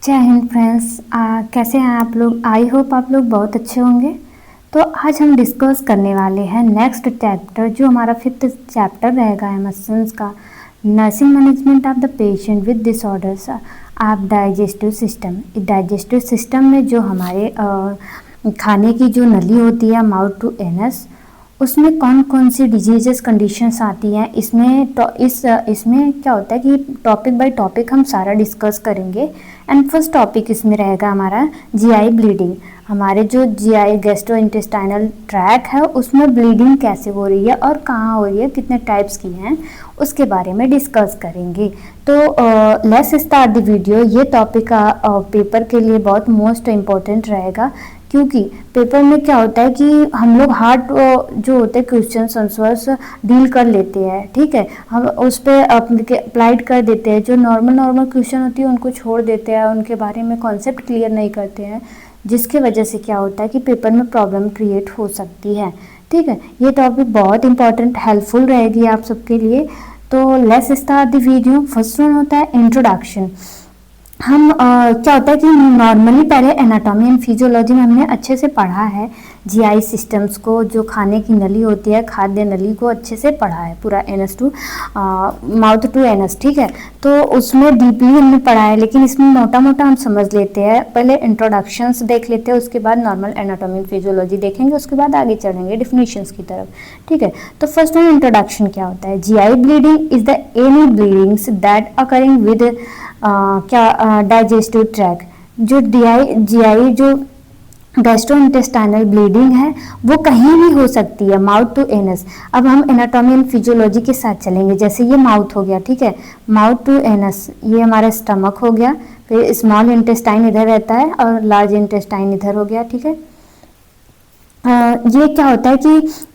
जय हिंद फ्रेंड्स। कैसे हैं आप लोग? आई होप आप लोग बहुत अच्छे होंगे। तो आज हम डिस्कस करने वाले हैं नेक्स्ट चैप्टर, जो हमारा 5th चैप्टर रहेगा एमएसन्स का, nursing management of the patient with disorders of digestive system. Digestive system में जो हमारे खाने की जो नली होती है माउथ टू एनस, उसमें कौन कौन सी डिजीजेस कंडीशंस आती हैं। इसमें इसमें क्या होता है कि टॉपिक बाय टॉपिक हम सारा डिस्कस करेंगे। एंड फर्स्ट टॉपिक इसमें रहेगा हमारा जीआई ब्लीडिंग। हमारे जो जीआई गैस्ट्रो इंटेस्टाइनल ट्रैक है उसमें ब्लीडिंग कैसे हो रही है और कहाँ हो रही है, कितने टाइप्स की हैं, उसके बारे में डिस्कस करेंगे। तो लेट्स स्टार्ट द वीडियो। ये टॉपिक पेपर के लिए बहुत मोस्ट इम्पोर्टेंट रहेगा, क्योंकि पेपर में क्या होता है कि हम लोग हार्ड जो होते हैं क्वेश्चन आंसर्स डील कर लेते हैं, ठीक है, हम उस पर अप्लाइड कर देते हैं। जो नॉर्मल क्वेश्चन होती है उनको छोड़ देते हैं, उनके बारे में कॉन्सेप्ट क्लियर नहीं करते हैं, जिसके वजह से क्या होता है कि पेपर में प्रॉब्लम क्रिएट हो सकती है। ठीक है, ये टॉपिक बहुत इंपॉर्टेंट हेल्पफुल रहेगी आप सबके लिए। तो let's start the video. First one होता है इंट्रोडक्शन। हम क्या होता है कि नॉर्मली पहले एनाटॉमी एंड फिजियोलॉजी में हमने अच्छे से पढ़ा है जीआई सिस्टम्स को, जो खाने की नली होती है, खाद्य नली को अच्छे से पढ़ा है, पूरा anus to mouth to anus, ठीक है। तो उसमें डीपली हमने पढ़ा है, लेकिन इसमें मोटा मोटा हम समझ लेते हैं। पहले इंट्रोडक्शंस देख लेते हैं, उसके बाद नॉर्मल एनाटॉमी एंड फिजियोलॉजी देखेंगे, उसके बाद आगे चढ़ेंगे डिफिनीशंस की तरफ, ठीक है। तो फर्स्ट वन इंट्रोडक्शन क्या होता है। GI bleeding is the any bleedings that occurring with digestive track. जो जीआई जो गैस्ट्रोइंटेस्टाइनल ब्लीडिंग है वो कहीं भी हो सकती है, माउथ टू एनस। अब हम एनाटॉमी एंड फिजियोलॉजी के साथ चलेंगे। जैसे ये माउथ हो गया, ठीक है, माउथ टू एनस, ये हमारा स्टमक हो गया, फिर स्मॉल इंटेस्टाइन इधर रहता है और लार्ज इंटेस्टाइन इधर हो गया, ठीक है। ये क्या होता है कि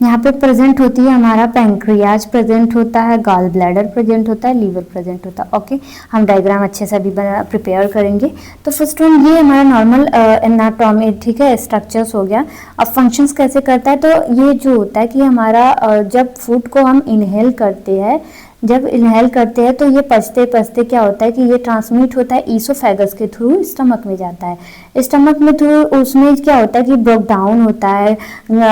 यहाँ पे प्रेजेंट होती है हमारा पैंक्रियाज प्रेजेंट होता है, गॉल ब्लैडर प्रेजेंट होता है, लीवर प्रेजेंट होता है। ओके, हम डायग्राम अच्छे से अभी प्रिपेयर करेंगे। तो फर्स्ट वन ये हमारा नॉर्मल एनाटॉमी, ठीक है, स्ट्रक्चर्स हो गया। अब फंक्शंस कैसे करता है, तो ये जो होता है कि हमारा जब फूड को हम इनहेल करते हैं, तो ये पचते पचते क्या होता है कि ये ट्रांसमिट होता है ईसोफेगस के थ्रू, स्टमक में जाता है। स्टमक में थ्रू उसमें क्या होता है कि ब्रेक डाउन होता है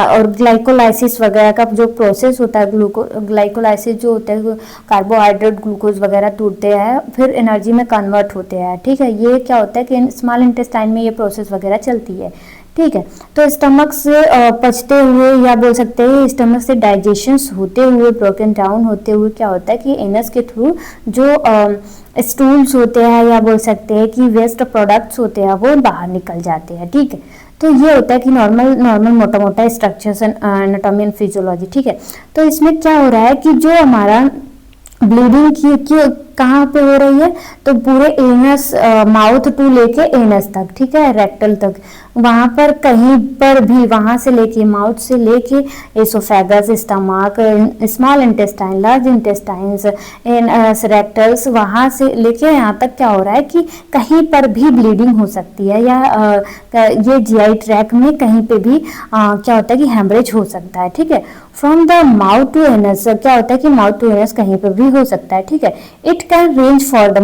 और ग्लाइकोलाइसिस वगैरह का जो प्रोसेस होता है, ग्लाइकोलाइसिस जो होता है, कार्बोहाइड्रेट ग्लूकोज वगैरह टूटते हैं, फिर एनर्जी में कन्वर्ट होते हैं, ठीक है। ये क्या होता है कि स्मॉल इंटेस्टाइन में ये प्रोसेस वगैरह चलती है, ठीक है। तो स्टमक से पचते हुए, या बोल सकते हैं स्टमक से डाइजेशन होते हुए, ब्रोकन डाउन होते हुए क्या होता है कि एनस के थ्रू जो स्टूल्स होते हैं, या बोल सकते हैं कि वेस्ट प्रोडक्ट्स होते हैं, वो बाहर निकल जाते हैं, ठीक है। तो ये होता है कि नॉर्मल मोटा मोटा structures and anatomy and physiology, ठीक है। तो इसमें क्या हो रहा है कि जो हमारा ब्लीडिंग की कहाँ पे हो रही है, तो पूरे एनस, माउथ टू लेके एनस तक, ठीक है, रेक्टल तक, वहाँ पर कहीं पर भी, वहाँ से लेके माउथ से लेके oesophagus, stomach, small intestine, large intestines, anus, rectals, वहाँ से लेके यहाँ तक क्या हो रहा है कि कहीं पर भी ब्लीडिंग हो सकती है, या ये जीआई ट्रैक में कहीं पे भी क्या होता है कि हेमरेज हो सकता है, ठीक है। From the mouth to anus क्या होता है कि माउथ टू एनस कहीं पर भी हो सकता है, ठीक है। It can range for the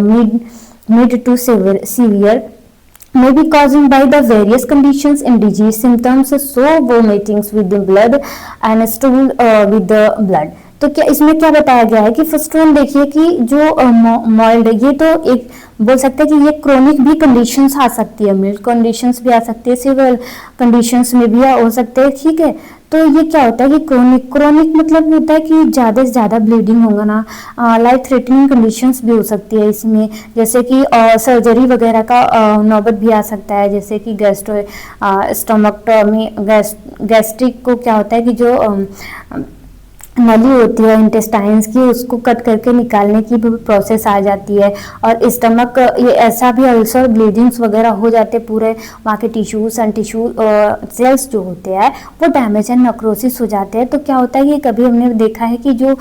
mid to severe, may be caused by the various conditions and disease symptoms, so vomitings with the blood and stool with the blood। तो क्या इसमें क्या बताया गया है कि फर्स्ट वन देखिए कि जो मॉइल्ड, ये तो एक बोल सकते हैं कि ये क्रोनिक भी कंडीशंस आ सकती है, मिल्ड कंडीशंस भी आ सकती है, सिवियर कंडीशंस में भी हो सकते हैं, ठीक है। तो ये क्या होता है कि क्रोनिक मतलब होता है कि ज़्यादा से ज़्यादा ब्लीडिंग होगा ना, लाइफ थ्रेटनिंग कंडीशंस भी हो सकती है इसमें, जैसे कि सर्जरी वगैरह का नौबत भी आ सकता है, जैसे कि स्टमकटॉमी, गैस्ट्रिक को क्या होता है कि जो नली होती है इंटेस्टाइन्स की, उसको कट करके निकालने की भी प्रोसेस आ जाती है। और स्टमक, ये ऐसा भी अल्सर ब्लीडिंग्स वगैरह हो जाते हैं, पूरे वहाँ के टिश्यूज एंड टिश्यू सेल्स जो होते हैं वो डैमेज एंड नक्रोसिस हो जाते हैं। तो क्या होता है कि कभी हमने देखा है कि जो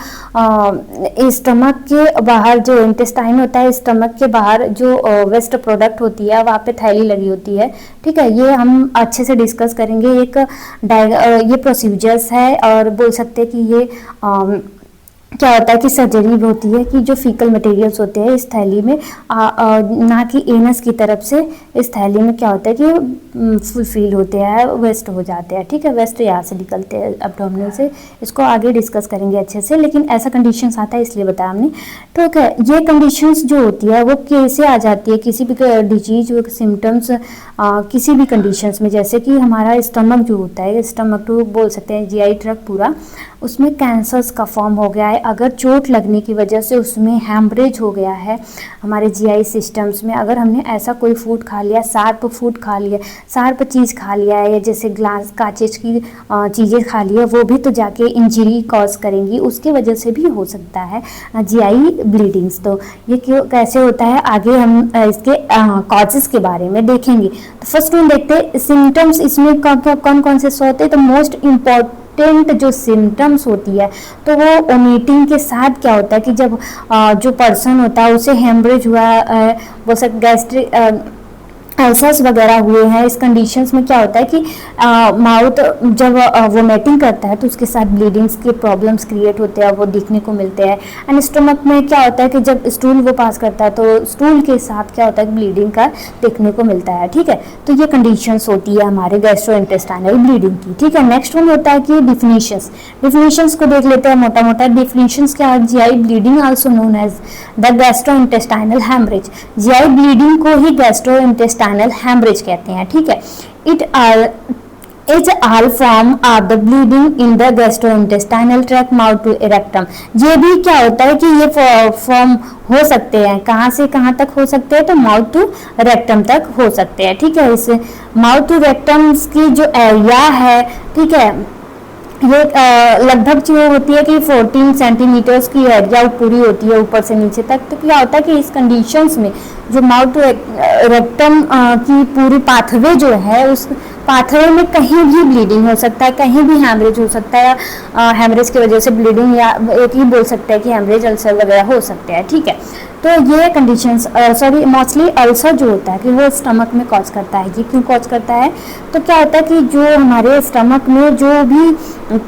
स्टमक के बाहर जो इंटेस्टाइन होता है, स्टमक के बाहर जो वेस्ट प्रोडक्ट होती है वहाँ पे थैली लगी होती है, ठीक है। ये हम अच्छे से डिस्कस करेंगे। ये प्रोसीजर्स है, और बोल सकते हैं कि ये क्या होता है कि सर्जरी होती है कि जो फीकल मटेरियल्स होते हैं इस थैली में ना कि एनस की तरफ से इस थैली में क्या होता है कि फुलफिल होते हैं, वेस्ट हो जाते हैं, ठीक है, वेस्ट यहाँ से निकलते हैं एब्डोमिनल से। इसको आगे डिस्कस करेंगे अच्छे से, लेकिन ऐसा कंडीशंस आता है इसलिए बताया हमने। ठीक है, ये कंडीशंस जो होती है वो कैसे आ जाती है किसी भी डिजीज सिम्टम्स किसी भी कंडीशंस में, जैसे कि हमारा स्टमक जो होता है, स्टमक टू बोल सकते हैं, जीआई ट्रैक्ट पूरा, उसमें कैंसर्स का फॉर्म हो गया है, अगर चोट लगने की वजह से उसमें हैमरेज हो गया है हमारे जीआई सिस्टम्स में, अगर हमने ऐसा कोई फूड खा लिया, शार्प फूड खा लिया, शार्प चीज़ खा लिया है, या जैसे ग्लास कांचेज की चीज़ें खा लिया, वो भी तो जाके इंजरी कॉज करेंगी, उसके वजह से भी हो सकता है जीआई ब्लीडिंग्स। तो ये क्यों कैसे होता है आगे हम इसके कॉजेस के बारे में देखेंगे। तो फर्स्ट हम देखते हैं सिम्टम्स, इसमें कौन कौन से होते हैं। तो मोस्ट इम्पॉर्टेंट जो सिम्टम्स होती है तो वो वोमिटिंग के साथ क्या होता है कि जब जो पर्सन होता है उसे हेमरेज हुआ है, वो सब गैस्ट्रिक अल्सर्स वगैरह हुए हैं, इस कंडीशंस में क्या होता है कि माउथ जब वोमिटिंग करता है तो उसके साथ ब्लीडिंग्स के प्रॉब्लम्स क्रिएट होते हैं, वो देखने को मिलते हैं। एंड स्टमक में क्या होता है कि जब स्टूल वो पास करता है तो स्टूल के साथ क्या होता है कि ब्लीडिंग का देखने को मिलता है। ठीक है, तो ये कंडीशंस होती है हमारे गैस्ट्रोइंटेस्टाइनल ब्लीडिंग की। ठीक है, नेक्स्ट वन होता है कि डिफिनीशंस को देख लेते हैं मोटा मोटा। डिफिनीशंस क्या है, GI bleeding also known as the gastrointestinal haemorrhage. GI bleeding को ही गैस्ट्रोइंटेस्टाइनल हैमरेज कहते हैं। ठीक है, it's all form of the bleeding in the gastrointestinal tract mouth to rectum. ये भी क्या होता है कि ये फॉर्म हो सकते हैं, कहाँ से कहाँ तक हो सकते हैं, तो माउथ टू रेक्टम तक हो सकते हैं। ठीक है, इस माउथ टू रेक्टम की जो एरिया है, ठीक है, ये लगभग जो होती है कि 14 सेंटीमीटर्स की एरिया पूरी होती है ऊपर से नीचे तक। तो क्या होता है कि इस कंडीशंस में जो माउथ रेक्टम की पूरी पाथवे जो है, उस पाथवे में कहीं भी ब्लीडिंग हो सकता है, कहीं भी हैमरेज हो सकता है, हैमरेज की वजह से ब्लीडिंग, या एक ही बोल सकते हैं कि हैमरेज अल्सर वगैरह हो सकते हैं। ठीक है, तो ये कंडीशंस मोस्टली अल्सर जो होता है कि वो स्टमक में कॉज करता है। ये क्यों कॉज करता है, तो क्या होता है कि जो हमारे स्टमक में जो भी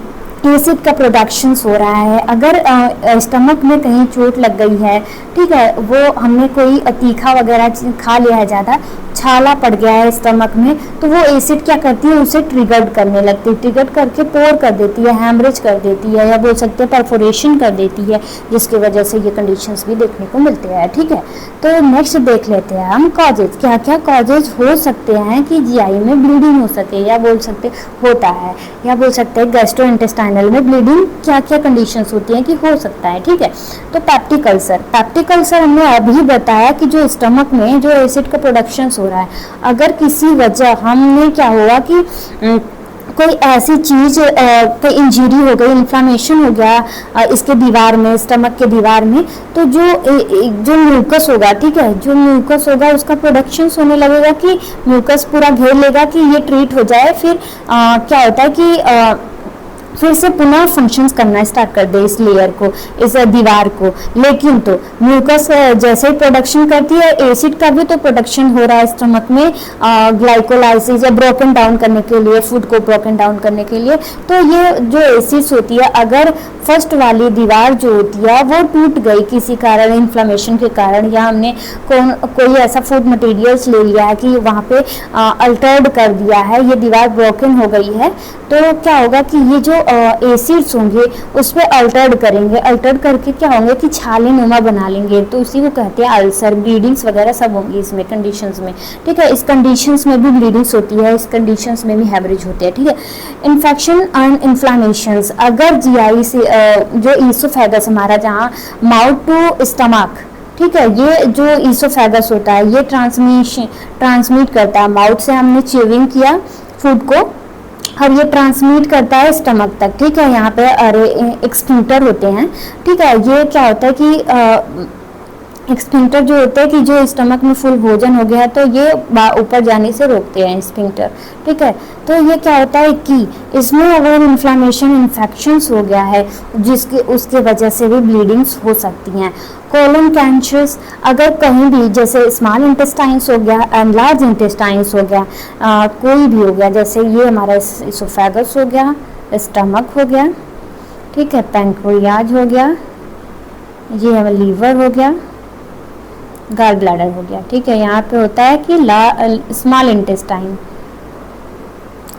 एसिड का प्रोडक्शन हो रहा है, अगर स्टमक में कहीं चोट लग गई है, ठीक है, वो हमने कोई तीखा वगैरह खा लिया है, ज़्यादा छाला पड़ गया है स्टमक में, तो वो एसिड क्या करती है, उसे ट्रिगर्ड करने लगती है, ट्रिगर्ड करके पोर कर देती है, हैमरेज कर देती है, या बोल सकते हैं परफोरेशन कर देती है, जिसकी वजह से ये कंडीशंस भी देखने को मिलते हैं। ठीक है, तो नेक्स्ट देख लेते हैं हम कॉजेज, क्या क्या कॉजेज हो सकते हैं कि जीआई में ब्लीडिंग हो सके, या बोल सकते होता है, या बोल सकते हैं गैस्ट्रोइंटेस्टाइनल में ब्लीडिंग क्या क्या कंडीशंस होती हैं कि हो सकता है। ठीक है, तो पैप्टिक अल्सर हमने अभी बताया कि जो स्टमक में जो एसिड का प्रोडक्शन हो रहा है, अगर किसी वजह हमने क्या हुआ कि कोई ऐसी चीज़ कोई इंजरी हो गई, इन्फ्लामेशन हो गया इसके दीवार में, स्टमक के दीवार में, तो जो म्यूकस होगा, ठीक है, जो म्यूकस होगा उसका प्रोडक्शन होने लगेगा कि म्यूकस पूरा घेर लेगा कि ये ट्रीट हो जाए, फिर क्या होता है कि फिर से पुनः फंक्शंस करना स्टार्ट कर दे इस लेयर को, इस दीवार को। लेकिन तो म्यूकस जैसे ही प्रोडक्शन करती है, एसिड का भी तो प्रोडक्शन हो रहा है स्टमक में, ग्लाइकोलाइसिस या ब्रोकन डाउन करने के लिए, फूड को ब्रोकन डाउन करने के लिए। तो ये जो एसिड्स होती है, अगर फर्स्ट वाली दीवार जो होती है वो टूट गई किसी कारण, इन्फ्लेमेशन के कारण, या हमने कोई ऐसा फूड मटेरियल्स ले लिया है कि वहाँ पे अल्टर्ड कर दिया है, ये दीवार ब्रोकन हो गई है, तो क्या होगा कि ये जो एसिड्स होंगे उस पर अल्टर्ड करेंगे, अल्टर्ड करके क्या होंगे कि छाले नुमा बना लेंगे, तो उसी को कहते हैं अल्सर, ब्लीडिंग्स वगैरह सब होंगी इसमें कंडीशंस में। ठीक है, इस कंडीशंस में भी ब्लीडिंग्स होती है, इस कंडीशंस में भी हैमरेज होते हैं। ठीक है, इन्फेक्शन एंड इन्फ्लामेशंस, अगर जीआई से जो ईसोफेगस हमारा जहाँ माउथ टू स्टमक, ठीक है, ये जो ईसोफेगस होता है ये ट्रांसमिट करता है, माउथ से हमने च्यूइंग किया फूड को और ये ट्रांसमिट करता है स्टमक तक। ठीक है, यहाँ पे एक्सटिंक्टर होते हैं। ठीक है, ये क्या होता है कि एक्सटिंक्टर जो होते हैं कि जो स्टमक में फुल भोजन हो गया है तो ये ऊपर जाने से रोकते हैं स्फिंक्टर। ठीक है, तो ये क्या होता है कि इसमें अगर इन्फ्लामेशन, इन्फेक्शंस हो गया है जिसके उसके वजह से भी ब्लीडिंग्स हो सकती हैं। कोलन कैंसर्स, अगर कहीं भी जैसे स्मॉल इंटेस्टाइन्स हो गया एंड लार्ज इंटेस्टाइन्स हो गया, कोई भी हो गया, जैसे ये हमारा इसोफेगस हो गया, स्टमक हो गया, ठीक है, पैंक्रियाज हो गया, ये है लीवर हो गया, गॉल ब्लैडर हो गया, ठीक है। यहाँ पे होता है कि स्मॉल इंटेस्टाइन,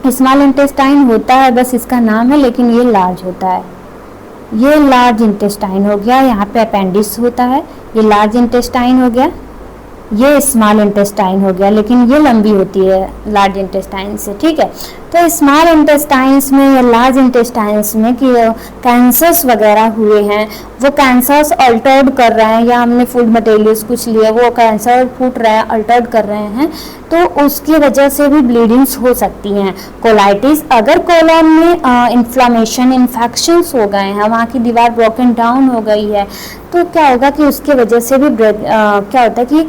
स्मॉल इंटेस्टाइन होता है, बस इसका नाम है, लेकिन ये लार्ज होता है। ये लार्ज इंटेस्टाइन हो गया, यहाँ पे अपेंडिक्स होता है, ये लार्ज इंटेस्टाइन हो गया, ये स्मॉल इंटेस्टाइन हो गया, लेकिन ये लंबी होती है लार्ज इंटेस्टाइन से, ठीक है। तो स्मॉल इंटेस्टाइन्स में या लार्ज इंटेस्टाइन्स में कि कैंसर्स वगैरह हुए हैं, वो कैंसर्स अल्टर्ड कर रहे हैं, या हमने फूड मटेरियल्स कुछ लिए, वो कैंसर फूट रहे हैं, अल्टर्ड कर रहे हैं, तो उसकी वजह से भी ब्लीडिंग्स हो सकती हैं। कोलाइटिस, अगर कोलन में इन्फ्लामेशन, इन्फेक्शंस हो गए हैं, वहाँ की दीवार ब्रोकन डाउन हो गई है, तो क्या होगा कि उसकी वजह से भी क्या होता है कि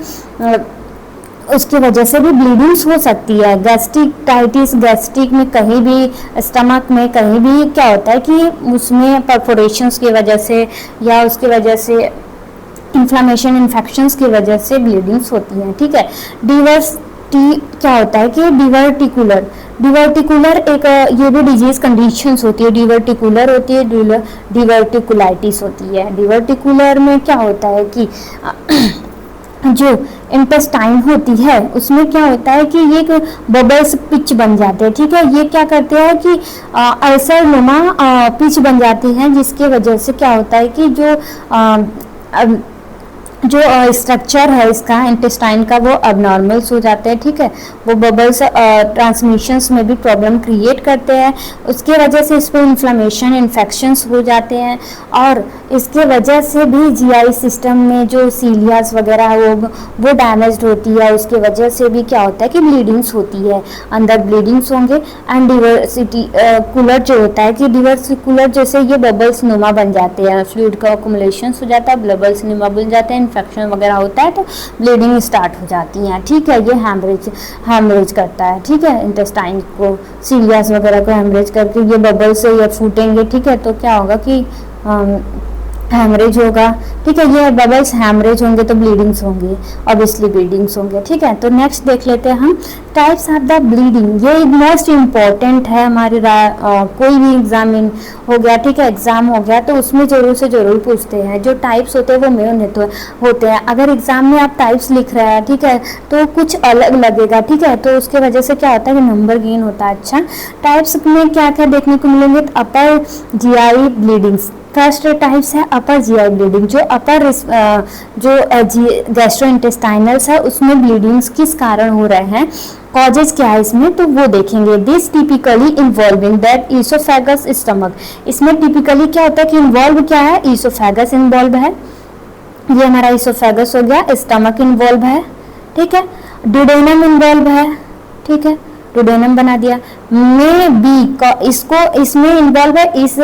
उसकी वजह से भी ब्लीडिंग्स हो सकती है। गैस्ट्रिटाइटिस, गैस्ट्रिक में कहीं भी, स्टमक में कहीं भी क्या होता है कि उसमें परफोरेशंस की वजह से या उसकी वजह से इन्फ्लामेशन, इन्फेक्शंस की वजह से ब्लीडिंग्स होती हैं, ठीक है। क्या होता है कि डिवर्टिकुलर एक ये भी डिजीज कंडीशंस होती है, डिवर्टिकुलर होती है, डिवर्टिकुलाइटिस होती है। डिवर्टिकुलर में क्या होता है कि जो इंटेस्टाइन होती है उसमें क्या होता है कि ये बबल्स पिच बन जाते हैं, ठीक है। ये क्या करते हैं कि अल्सर नुमा पिच बन जाती हैं, जिसके वजह से क्या होता है कि जो स्ट्रक्चर है इसका इंटेस्टाइन का वो अबनॉर्मल्स हो जाते हैं, ठीक है। वो बबल्स ट्रांसमिशंस में भी प्रॉब्लम क्रिएट करते हैं, उसके वजह से इस पर इन्फ्लामेशन, इन्फेक्शंस हो जाते हैं, और इसके वजह से भी जीआई सिस्टम में जो सीलियास वगैरह वो डैमेज होती है, उसके वजह से भी क्या होता है कि ब्लीडिंग्स होती है, अंदर ब्लीडिंग्स होंगे। एंड डिवर्सिकुलर जो होता है कि डिवर्सिकुलर जैसे ये बबल्स नुमा बन जाते हैं, फ्लूइड का अकुमुलेशन हो जाता है, बबल्स नुमा बन जाते हैं, इन्फेक्शन वगैरह होता है, तो ब्लीडिंग स्टार्ट हो जाती हैं, ठीक है। ये हैमरेज करता है, ठीक है। इंटेस्टाइन को, सीलियास वगैरह को हैमरेज करके ये बबल से ये फूटेंगे, ठीक है। तो क्या होगा कि हैमरेज होगा, ठीक है। ये बबल्स हैमरेज होंगे तो ब्लीडिंग्स होंगी, ऑब्वियसली ब्लीडिंग्स होंगे, ठीक है। तो नेक्स्ट देख लेते हैं हम टाइप्स ऑफ द ब्लीडिंग। ये मोस्ट इम्पॉर्टेंट है हमारे कोई भी एग्जामिन हो गया, ठीक है, एग्जाम हो गया, तो उसमें जरूर से जरूर पूछते हैं। जो टाइप्स होते हैं वो मेन होते हैं। अगर एग्जाम में आप टाइप्स लिख रहे हैं, ठीक है, तो कुछ अलग लगेगा, ठीक है, तो उसके वजह से क्या होता है कि नंबर गेन होता है। अच्छा, टाइप्स में क्या क्या देखने को मिलेंगे? तो upper GI bleedings, first types है अपर जीआई ब्लीडिंग। जो अपर जो गैस्ट्रोइंटेस्टाइनल्स है उसमें ब्लीडिंग्स किस कारण हो रहे हैं, कॉजेज क्या है इसमें, तो वो देखेंगे। This typically involving that oesophagus stomach. इसमें टिपिकली क्या होता है कि इन्वॉल्व क्या है, ईसोफेगस इन्वॉल्व है, ये हमारा ईसोफेगस हो गया, स्टमक इन्वॉल्व है, ठीक है, ड्यूडेनम इन्वॉल्व है, ठीक है, ड्यूडेनम बना दिया। में बी इसको इसमें इन्वॉल्व है, इस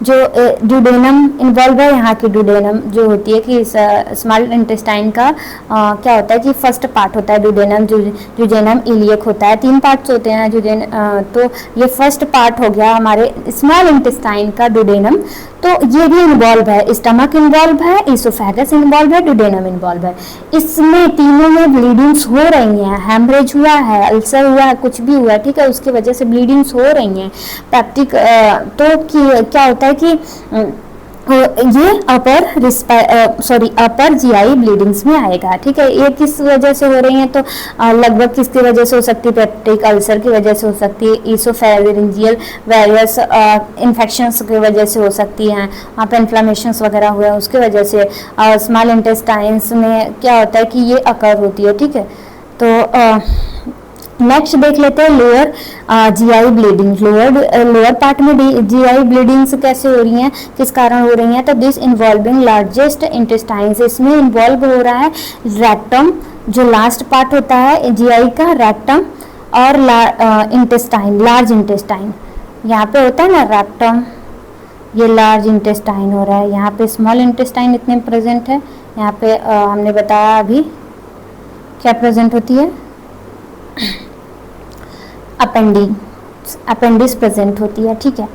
जो ड्यूडेनम इन्वॉल्व है, यहाँ की ड्यूडेनम जो होती है कि स्मॉल इंटेस्टाइन का क्या होता है कि फर्स्ट पार्ट होता है ड्यूडेनम, ड्यूडेनम इलियक होता है, 3 पार्ट्स होते हैं तो ये फर्स्ट पार्ट हो गया हमारे स्मॉल इंटेस्टाइन का ड्यूडेनम, तो ये भी इन्वॉल्व है, स्टमक इन्वॉल्व है, ईसोफेगस इन्वॉल्व है, ड्यूडेनम इन्वॉल्व है। इसमें तीनों में ब्लीडिंग्स हो रही हैं, हैमरेज हुआ है, अल्सर हुआ है, कुछ भी हुआ है, ठीक है, उसकी वजह से ब्लीडिंग्स हो रही हैं। पैप्टिक तो क्या होता है कि ये अपर जीआई ब्लीडिंग्स में आएगा, ठीक है। ये किस वजह से हो रही है, तो लगभग किसकी वजह से हो सकती है, पेप्टिक अल्सर की वजह से हो सकती है, ईसोफेरिंजियल वेरियस इन्फेक्शंस की वजह से हो सकती हैं, वहाँ पे इन्फ्लामेशंस वगैरह हुए हैं उसकी वजह से। स्मॉल इंटेस्टाइन्स में क्या होता है कि ये अकर होती है, ठीक है। तो नेक्स्ट देख लेते हैं lower GI bleeding. Lower part में जीआई ब्लीडिंग्स कैसे हो रही हैं, किस कारण हो रही हैं, तो दिस इन्वॉल्विंग लार्जेस्ट इंटेस्टाइन्स। इसमें इन्वॉल्व हो रहा है रेक्टम, जो लास्ट पार्ट होता है जीआई का, रेक्टम और इंटेस्टाइन, लार्ज इंटेस्टाइन। यहाँ पे होता है ना रेक्टम, ये लार्ज इंटेस्टाइन हो रहा है, यहाँ पे स्मॉल इंटेस्टाइन इतने प्रेजेंट है, यहाँ पे हमने बताया अभी क्या प्रेजेंट होती है, अपेंडिक्स प्रेजेंट होती है, ठीक है।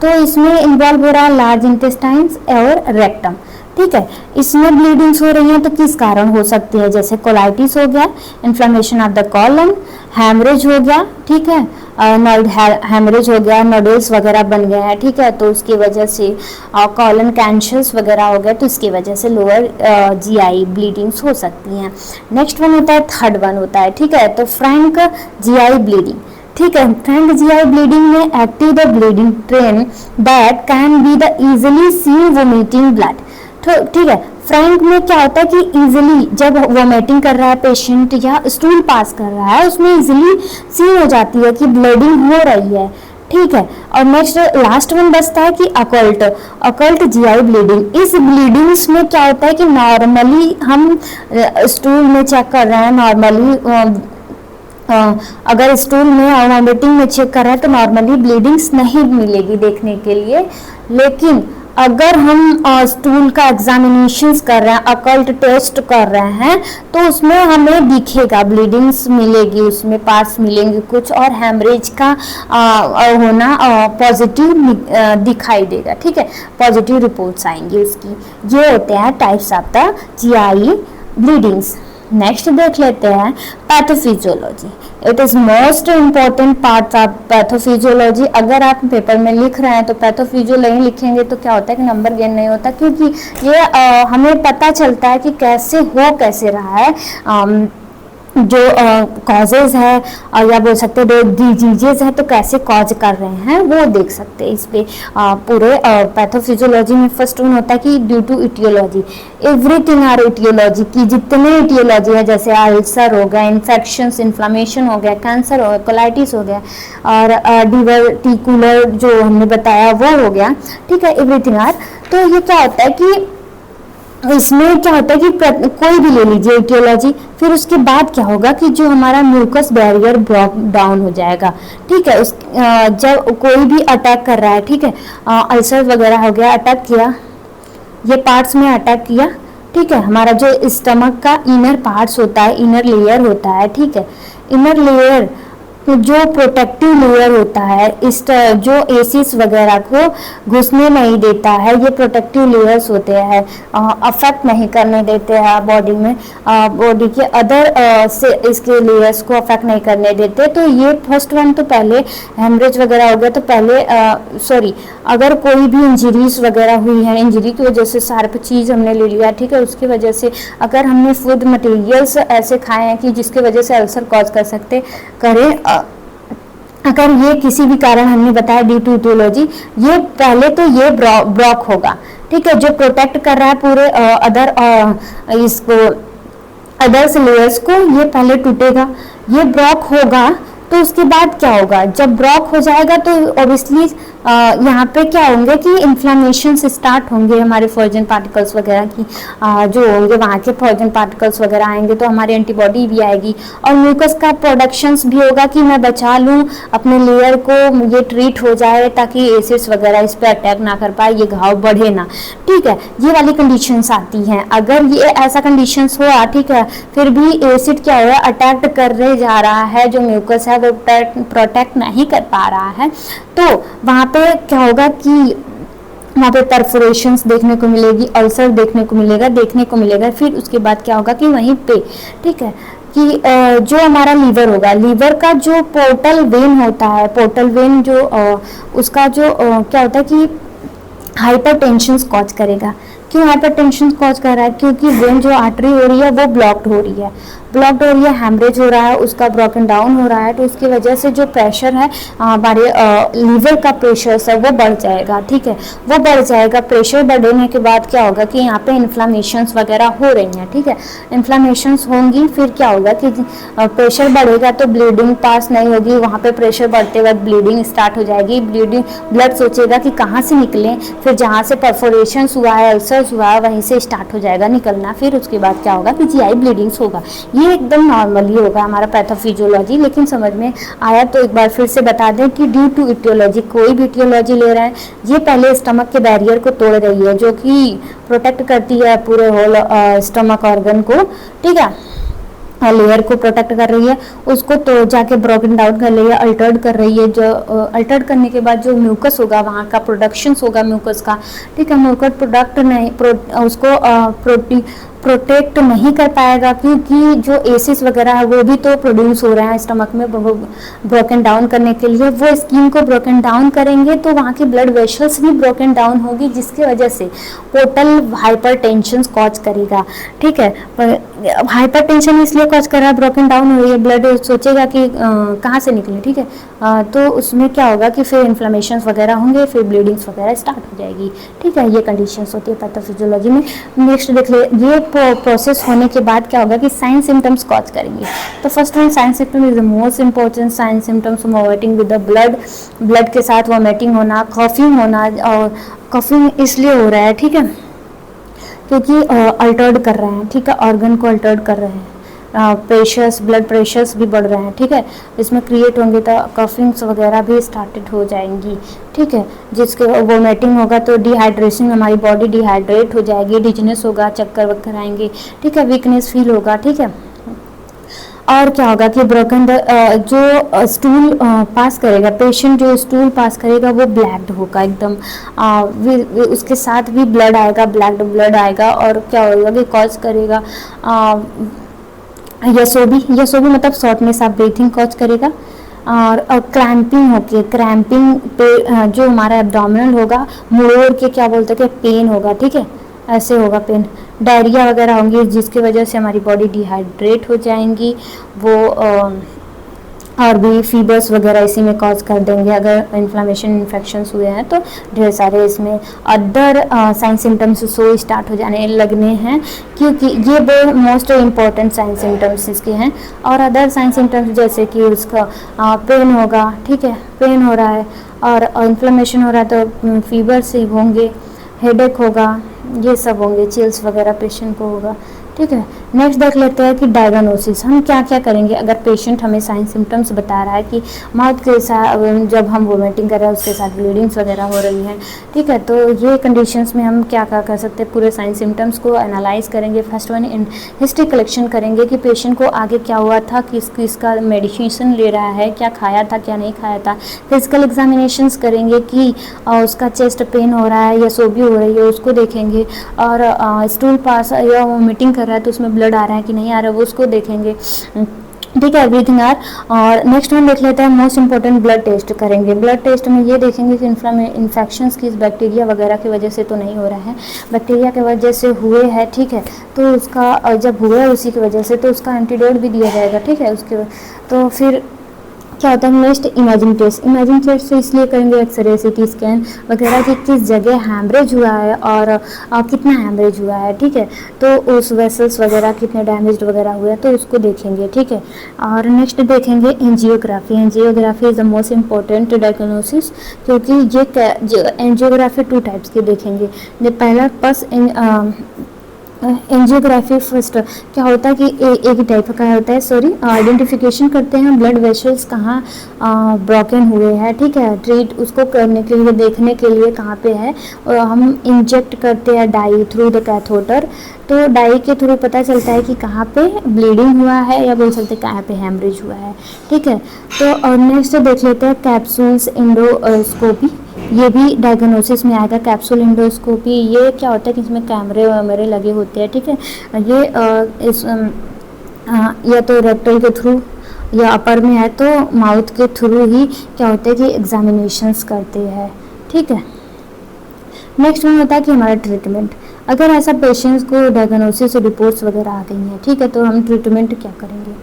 तो इसमें इन्वॉल्व हो रहा है लार्ज इंटेस्टाइन्स और रेक्टम, ठीक है। इसमें ब्लीडिंग्स हो रही हैं तो किस कारण हो सकती है, जैसे कोलाइटिस हो गया, inflammation of the colon, haemorrhage हो गया, ठीक है, हेमरेज हो गया, नोडल्स वगैरह बन गए हैं, ठीक है, तो उसकी वजह से कॉलन कैंसर्स वगैरह हो गए, तो इसकी वजह से लोअर जीआई ब्लीडिंग्स हो सकती हैं। नेक्स्ट वन होता है, थर्ड वन होता है, ठीक है, तो फ्रैंक जीआई ब्लीडिंग, ठीक है। फ्रैंक जीआई ब्लीडिंग में active the bleeding train that can be the easily seen vomiting blood, ठीक है। फ्रैंक में क्या होता है कि इजीली जब वोमिटिंग कर रहा है पेशेंट या स्टूल पास कर रहा है, उसमें इजीली सीन हो जाती है कि ब्लीडिंग हो रही है, ठीक है। और नेक्स्ट लास्ट वन बचता है कि अकल्ट जीआई ब्लीडिंग। इस ब्लीडिंग्स में क्या होता है कि नॉर्मली हम स्टूल में चेक कर रहे हैं, नॉर्मली अगर स्टूल में और वोमिटिंग में चेक कर रहे हैं तो नॉर्मली ब्लीडिंग्स नहीं मिलेगी देखने के लिए, लेकिन अगर हम स्टूल का एग्जामिनेशन कर रहे हैं, अकल्ट टेस्ट कर रहे हैं, तो उसमें हमें दिखेगा, ब्लीडिंग्स मिलेगी, उसमें पार्ट्स मिलेंगे कुछ, और हेमरेज का होना पॉजिटिव दिखाई देगा, ठीक है, पॉजिटिव रिपोर्ट्स आएंगी उसकी। ये होते हैं types of the GI bleedings. Next देख लेते हैं pathophysiology. It is most important part of pathophysiology. अगर आप पेपर में लिख रहे हैं तो पैथोफिजियोलॉजी लिखेंगे तो क्या होता है कि नंबर गेन नहीं होता, क्योंकि ये हमें पता चलता है कि कैसे रहा है, जो कॉजेज है या बोल सकते हैं डिजीजेज है तो कैसे कॉज कर रहे हैं वो देख सकते हैं इस पे पूरे पैथोफिजियोलॉजी में। फर्स्ट वन होता है कि due to etiology, everything are etiology की जितने इटियोलॉजी है, जैसे अल्सर हो गया, इन्फेक्शंस, इन्फ्लामेशन हो गया, कैंसर हो गया, कोलाइटिस हो गया, और डिवर्टिकुलर जो हमने बताया वो हो गया, ठीक है, एवरीथिंग आर। तो ये क्या होता है कि इसमें क्या होता है कि कोई भी ले लीजिए इटियोलॉजी, फिर उसके बाद क्या होगा कि जो हमारा म्यूकस बैरियर ब्रेक डाउन हो जाएगा, ठीक है। जब कोई भी अटैक कर रहा है, ठीक है, अल्सर वगैरह हो गया, अटैक किया, ये पार्ट्स में अटैक किया, ठीक है, हमारा जो स्टमक का इनर पार्ट्स होता है, इनर लेयर होता है, ठीक है, इनर लेयर जो प्रोटेक्टिव लेयर होता है, इस जो एसिड्स वगैरह को घुसने नहीं देता है, ये प्रोटेक्टिव लेयर्स होते हैं, अफेक्ट नहीं करने देते हैं बॉडी में, बॉडी के अदर से इसके लेयर्स को अफेक्ट नहीं करने देते। तो ये फर्स्ट वन तो पहले हेमरेज वगैरह हो गया तो पहले अगर कोई भी इंजरीज वगैरह हुई है, इंजरी की वजह से शार्प चीज़ हमने ले लिया, ठीक है, उसकी वजह से अगर हमने फूड मटेरियल्स ऐसे खाए हैं कि जिसकी वजह से अल्सर कॉज करें, अगर ये किसी भी कारण हमने बताया ड्यू टू इटियोलॉजी, ये पहले तो ये ब्लॉक होगा, ठीक है, जो प्रोटेक्ट कर रहा है पूरे अदर्स लेयर्स को, ये पहले टूटेगा, ये ब्लॉक होगा। तो उसके बाद क्या होगा, जब ब्लॉक हो जाएगा तो ऑब्वियसली यहाँ पे क्या होंगे कि इन्फ्लामेशन स्टार्ट होंगे, हमारे फॉर्जन पार्टिकल्स वगैरह की जो होंगे, वहाँ के फॉर्जन पार्टिकल्स वगैरह आएंगे तो हमारी एंटीबॉडी भी आएगी, और म्यूकस का प्रोडक्शंस भी होगा कि मैं बचा लूँ अपने लेयर को, ये ट्रीट हो जाए ताकि एसिड्स वगैरह इस पर अटैक ना कर पाए, ये घाव बढ़े ना, ठीक है, ये वाली कंडीशंस आती हैं। अगर ये ऐसा कंडीशंस हुआ, ठीक है, फिर भी एसिड क्या हुआ, अटैक करने जा रहा है, जो म्यूकस है वो प्रोटेक्ट नहीं कर पा रहा है, तो वहाँ पे क्या होगा कि वहाँ पे परफोरेशंस देखने को मिलेगी, अल्सर देखने को मिलेगा। फिर उसके बाद क्या होगा कि वहीं पे, ठीक है, कि जो हमारा लीवर होगा, लीवर का जो पोर्टल वेन होता है, पोर्टल वेन जो उसका जो क्या होता है कि हाइपरटेंशन कॉज करेगा। क्यों हाइपरटेंशन कॉज कर रहा है, क्योंकि वेन जो आर्टरी हो रही है वो ब्लॉक्ड हो रही है, हेमरेज हो रहा है, उसका ब्रोकन डाउन हो रहा है, तो उसकी वजह से जो प्रेशर है हमारे लीवर का प्रेशर है वो बढ़ जाएगा, ठीक है, वो बढ़ जाएगा। प्रेशर बढ़ने के बाद क्या होगा कि यहाँ पे इन्फ्लामेशंस वगैरह हो रही हैं, ठीक है, इन्फ्लामेशंस होंगी, फिर क्या होगा कि प्रेशर बढ़ेगा तो ब्लीडिंग पास नहीं होगी, वहाँ पे प्रेशर बढ़ते वक्त ब्लीडिंग स्टार्ट हो जाएगी, ब्लड सोचेगा कि कहाँ से निकलें, फिर जहाँ से परफोरेशंस हुआ है, अल्सर्स हुआ है, वहीं से स्टार्ट हो जाएगा निकलना। फिर उसके बाद क्या होगा कि जीआई ब्लीडिंग्स होगा। ये एकदम नॉर्मली होगा हमारा पैथोफिजियोलॉजी, लेकिन समझ में आया तो एक बार फिर से बता दें कि ड्यू टू इटियोलॉजी, कोई भी इटियोलॉजी ले रहे हैं, ये पहले स्टमक के बैरियर को तोड़ रही है, जो कि प्रोटेक्ट करती है पूरे होल स्टमक ऑर्गन को, ठीक है, लेयर को प्रोटेक्ट कर रही है, उसको तो जाके ब्रोकन डाउन कर रही है, अल्टर्ड कर रही है, जो अल्टर्ड करने के बाद जो म्यूकस होगा वहाँ का प्रोडक्शन होगा म्यूकस का, ठीक है, म्यूकस प्रोडक्ट नहीं उसको प्रोटेक्ट नहीं कर पाएगा, क्योंकि जो एसिड्स वगैरह है वो भी तो प्रोड्यूस हो रहे हैं स्टमक में ब्रोकन डाउन करने के लिए, वो स्किन को ब्रोकन डाउन करेंगे तो वहाँ की ब्लड वेसल्स भी ब्रोकन डाउन होगी, जिसकी वजह से पोर्टल हाइपरटेंशन कॉज करेगा। ठीक है, हाइपरटेंशन इसलिए कॉज कर रहा है, ब्रोकन डाउन हो रही है ब्लड, सोचेगा कि कहाँ से निकले। ठीक है, तो उसमें क्या होगा कि फिर इन्फ्लेमेशन वगैरह होंगे, फिर ब्लीडिंग्स वगैरह स्टार्ट हो जाएगी। ठीक है, ये कंडीशंस होती है पैथोफिजियोलॉजी में। नेक्स्ट देख ले, ये प्रोसेस होने के बाद क्या होगा कि साइन सिम्टम्स कॉज करेंगे। तो first one sign symptom is the most important sign symptoms, vomiting with the blood के साथ वॉमिटिंग होना, कॉफिंग होना, और कॉफिंग इसलिए हो रहा है, ठीक है, क्योंकि अल्टर्ड कर रहे हैं, ठीक है, ऑर्गन को अल्टर्ड कर रहे हैं, प्रेशर्स, ब्लड प्रेशर्स भी बढ़ रहे हैं। ठीक है, इसमें क्रिएट होंगे तो कफिंग्स वगैरह भी स्टार्टेड हो जाएंगी। ठीक है, जिसके वोमिटिंग होगा तो डिहाइड्रेशन, हमारी बॉडी डिहाइड्रेट हो जाएगी, डिजनेस होगा, चक्कर वक्कर आएंगे। ठीक है, वीकनेस फील होगा। ठीक है, और क्या होगा कि ब्रोकन जो स्टूल पास करेगा, पेशेंट जो स्टूल पास करेगा वो ब्लैक्ड होगा एकदम, उसके साथ भी ब्लड आएगा, ब्लैक्ड ब्लड आएगा, और क्या होगा कि कॉज करेगा यशोबी मतलब शॉर्टनेस ऑफ ब्रीथिंग कॉज करेगा, और क्रैम्पिंग होगी, क्रैम्पिंग पे जो हमारा एब्डोमिनल होगा मोड़ के क्या बोलते हैं कि पेन होगा। ठीक है, ऐसे होगा पेन, डायरिया वगैरह होंगी, जिसकी वजह से हमारी बॉडी डिहाइड्रेट हो जाएंगी, वो और भी फीवर्स वगैरह इसी में कॉज कर देंगे। अगर इन्फ्लेमेशन इन्फेक्शंस हुए हैं तो ढेर सारे इसमें other sign symptoms so start हो जाने लगने हैं, क्योंकि ये वो मोस्ट इम्पॉर्टेंट साइन सिम्टम्स इसके हैं। और अदर साइन सिम्टम्स जैसे कि उसका पेन होगा, ठीक है, पेन हो रहा है और इन्फ्लेमेशन हो रहा है तो फीवर से होंगे, हेडेक होगा, ये सब होंगे, चिल्स वगैरह पेशेंट को होगा। ठीक है, नेक्स्ट देख लेते हैं कि डायग्नोसिस हम क्या क्या करेंगे अगर पेशेंट हमें साइन सिम्टम्स बता रहा है कि माउथ के साथ जब हम वोमिटिंग कर रहे हैं उसके साथ ब्लीडिंग्स वगैरह हो रही हैं। ठीक है, तो ये कंडीशंस में हम क्या क्या कर सकते हैं, पूरे साइन सिम्टम्स को एनालाइज करेंगे। फर्स्ट वन हिस्ट्री कलेक्शन करेंगे कि पेशेंट को आगे क्या हुआ था, किसका मेडिसिन ले रहा है, क्या खाया था, क्या नहीं खाया था। फिजिकल एग्जामिनेशंस करेंगे कि उसका चेस्ट पेन हो रहा है या सोबी हो रही है, उसको देखेंगे, और स्टूल पास या वोमिटिंग कर रहा है तो उसमें ब्लड आ रहा है कि नहीं आ रहा है वो उसको देखेंगे। ठीक है, एवरीथिंग आर। और नेक्स्ट हम देख लेते हैं मोस्ट इंपॉर्टेंट ब्लड टेस्ट करेंगे। ब्लड टेस्ट में ये देखेंगे कि इन्फेक्शंस की बैक्टीरिया वगैरह की वजह से तो नहीं हो रहा है, बैक्टीरिया की वजह से हुए हैं। ठीक है, तो उसका जब हुआ है उसी की वजह से तो उसका एंटीडोट भी दिया जाएगा। ठीक है, उसके तो फिर क्या होता है next imaging test. Imaging test से इसलिए करेंगे एक्सरे, सिटी स्कैन वगैरह कि किस जगह हैमरेज हुआ है और कितना हैमरेज हुआ है। ठीक है, तो उस वेसल्स वगैरह कितने डैमेज वगैरह हुए हैं तो उसको देखेंगे। ठीक है, और नेक्स्ट देखेंगे angiography. Angiography is the most important diagnosis, क्योंकि ये एंजियोग्राफी 2 टाइप्स की देखेंगे। पहला पस एंजियोग्राफी फर्स्ट क्या होता है कि एक ही टाइप का होता है, सॉरी, आइडेंटिफिकेशन करते हैं ब्लड वेसल्स कहाँ ब्रोकन हुए हैं। ठीक है, ट्रीट उसको करने के लिए, देखने के लिए कहाँ पे है, और हम इंजेक्ट करते हैं डाई थ्रू द कैथोटर, तो डाई के थ्रू पता चलता है कि कहाँ पे ब्लीडिंग हुआ है या बोल सकते हैं कहाँ पे हैमरेज हुआ है। ठीक है, तो नेक्स्ट देख लेते हैं कैप्सूल्स एंडोस्कोपी, ये भी डायग्नोसिस में आएगा। कैप्सूल एंडोस्कोपी ये क्या होता है कि इसमें कैमरे वैमरे लगे होते हैं। ठीक है, ये या तो रेक्टल के थ्रू या अपर में है तो माउथ के थ्रू ही क्या होता है कि एग्जामिनेशंस करते हैं। ठीक है, नेक्स्ट वन होता है कि हमारा ट्रीटमेंट। अगर ऐसा पेशेंट्स को डायग्नोसिस रिपोर्ट्स वगैरह आ गई हैं, ठीक है, तो हम ट्रीटमेंट क्या करेंगे।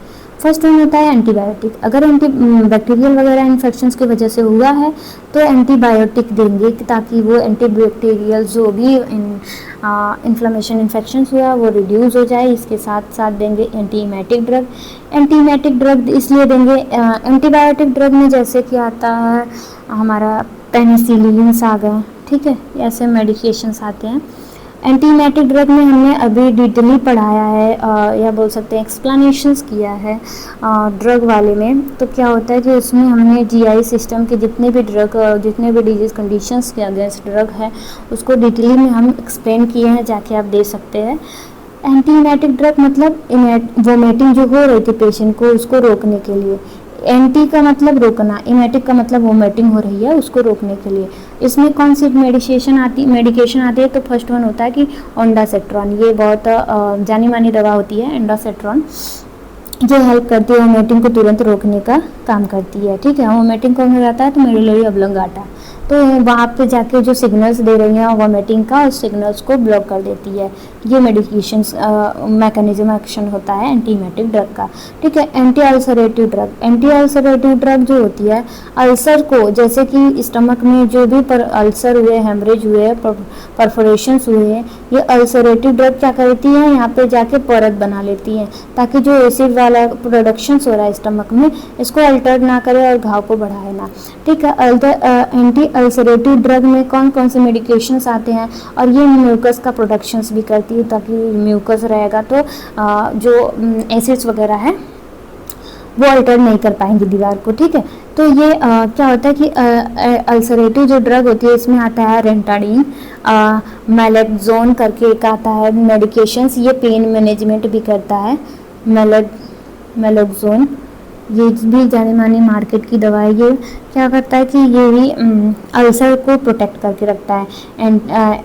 फर्स्ट वन होता है एंटीबायोटिक। अगर बैक्टीरियल वगैरह इन्फेक्शंस की वजह से हुआ है तो एंटीबायोटिक देंगे ताकि वो एंटीबैक्टीरियल जो भी इन्फ्लेमेशन इन्फेक्शंस हुआ वो रिड्यूस हो जाए। इसके साथ साथ देंगे एंटीमाइटिक ड्रग। एंटीमाइटिक ड्रग इसलिए देंगे, एंटीबायोटिक ड्रग में जैसे कि आता है हमारा पेनिसिलिन्स आ गए, ठीक है, ऐसे मेडिकेशंस आते हैं। एंटीमाइटिक ड्रग में हमने अभी डिटेली पढ़ाया है या बोल सकते हैं एक्सप्लेनेशंस किया है ड्रग वाले में। तो क्या होता है कि उसमें हमने जीआई सिस्टम के जितने भी ड्रग, जितने भी डिजीज़ कंडीशंस के अगेंस्ट ड्रग है उसको डिटेली में हम एक्सप्लेन किए हैं, जाके आप दे सकते हैं। एंटीमाइटिक ड्रग मतलब वोमिटिंग जो हो रही थी पेशेंट को उसको रोकने के लिए। एंटी का मतलब रोकना, इमेटिक का मतलब वोमिटिंग हो रही है उसको रोकने के लिए। इसमें कौन सी मेडिकेशन आती है, तो फर्स्ट वन होता है कि ओंडासेट्रॉन, ये बहुत जानी मानी दवा होती है एंडासेट्रॉन, जो हेल्प करती है वोमिटिंग को तुरंत रोकने का काम करती है। ठीक है, वोमिटिंग कौन हो जाता है, तो मेडुलरी ऑब्लोंगाटा, तो वहाँ पे जाके जो सिग्नल्स दे रही हैं वोमिटिंग का, उस सिग्नल्स को ब्लॉक कर देती है। ये मेडिकेशन मैकेनिज्म एक्शन होता है एंटीमेटिक ड्रग का। ठीक है, एंटी अल्सरेटिव ड्रग जो होती है अल्सर को, जैसे कि स्टमक में जो भी अल्सर हुए, हेमरेज हुए, परफोरेशंस हुए हैं, ये अल्सरेटिव ड्रग क्या करती है, यहाँ पे जाके परत बना लेती है, ताकि जो एसिड वाला प्रोडक्शंस हो रहा है स्टमक में, इसको अल्टर ना करे और घाव को बढ़ाए ना। ठीक है, एंटी अल्सरेटिव ड्रग में कौन कौन से मेडिकेशंस आते हैं, और ये म्यूकस का प्रोडक्शंस भी करती है, ताकि म्यूकस रहेगा तो जो एसिड्स वगैरह है वो अल्टर नहीं कर पाएंगे दीवार को। ठीक है, तो ये क्या होता है कि अल्सरेटिव जो ड्रग होती है इसमें आता है रेंटाडीन, मैलेक्सोन करके एक आता है मेडिकेशंस, ये पेन मैनेजमेंट भी करता है। मैलेक्सोन ये भी जानी मानी मार्केट की दवा है। ये क्या करता है कि ये भी अल्सर को प्रोटेक्ट करके रखता है।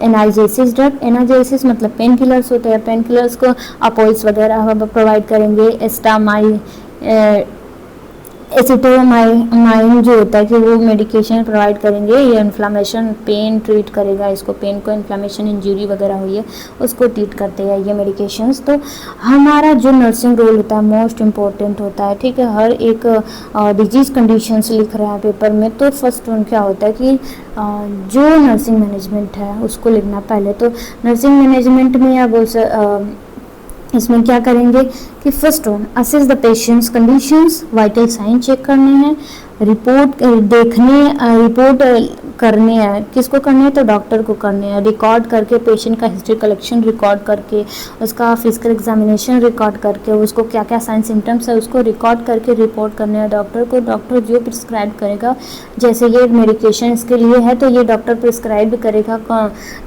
एनाल्जेसिस ड्रग, एनाल्जेसिस मतलब पेन किलर्स होते हैं, पेन किलर्स को अपोइड्स वगैरह प्रोवाइड करेंगे। एसिटोमाइन जो होता है कि वो मेडिकेशन प्रोवाइड करेंगे, ये इन्फ्लामेशन पेन ट्रीट करेगा, इसको पेन को इन्फ्लामेशन इंजरी वगैरह हुई है उसको ट्रीट करते हैं ये मेडिकेशंस। तो हमारा जो नर्सिंग रोल होता है मोस्ट इम्पोर्टेंट होता है। ठीक है, हर एक डिजीज़ कंडीशंस लिख रहे हैं पेपर में, तो फर्स्ट वन क्या होता है कि जो नर्सिंग मैनेजमेंट है उसको लिखना पहले। तो नर्सिंग मैनेजमेंट में अब इसमें क्या करेंगे कि first one assess the patients conditions, vital sign check करने हैं, रिपोर्ट करने हैं, किसको करने हैं, तो डॉक्टर को करने हैं। रिकॉर्ड करके पेशेंट का हिस्ट्री कलेक्शन रिकॉर्ड करके, उसका फिजिकल एग्जामिनेशन रिकॉर्ड करके, उसको क्या क्या साइन सिम्टम्स है उसको रिकॉर्ड करके रिपोर्ट करने हैं डॉक्टर को। डॉक्टर जो प्रिस्क्राइब करेगा, जैसे ये मेडिकेशन के लिए है तो ये डॉक्टर प्रिस्क्राइब करेगा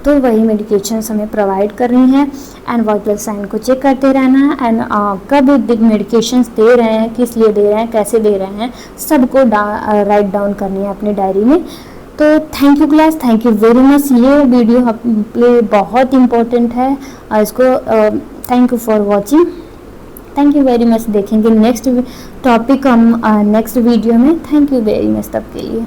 तो वही मेडिकेशन हमें प्रोवाइड करनी है। एंड वाइटल साइन को चेक करते रहना है। एंड कब मेडिकेशन दे रहे हैं, किस लिए दे रहे हैं, कैसे दे रहे हैं, सबको राइट डाउन करनी है अपनी डायरी में। तो thank you class, thank you very much. ये वीडियो आपके बहुत इम्पोर्टेंट है, इसको thank you for watching, thank you very much. देखेंगे नेक्स्ट टॉपिक हम नेक्स्ट वीडियो में। थैंक यू वेरी मच तब के लिए।